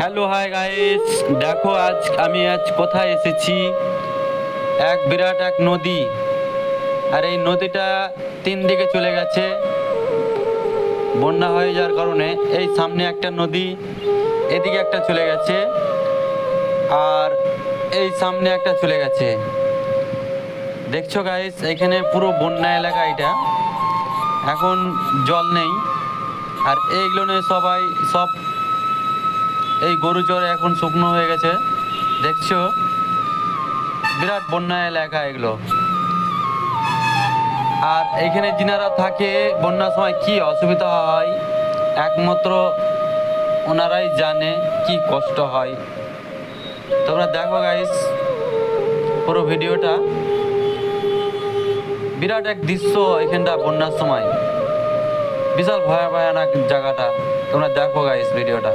Hello hi guys, দেখো আমি কোথায় এসেছি। এক বিরাট এক নদী, আর এই নদীটা তিন দিকে চলে গেছে বন্যা হয়ে যাওয়ার কারণে। এই সামনে একটা নদী, এদিকে একটা চলে গেছে, আর এই সামনে একটা চলে গেছে। দেখছো গাইস, এখানে পুরো বন্যা এলাকা এটা, এখন জল নেই। আর এইগুলো নিয়ে সব এই গরু চরে এখন শুকনো হয়ে গেছে। দেখছো, বিরাট বন্যা এলাকা এগুলো। আর এখানে যিনারা থাকে বন্যার সময় কি অসুবিধা হয়, একমাত্র ওনারাই জানে কি কষ্ট হয়। তোমরা দেখো গাইস পুরো ভিডিওটা, বিরাট এক দৃশ্য এখানটা বন্যার সময়, বিশাল ভয়ানক জায়গাটা। তোমরা দেখো গাইস ভিডিওটা।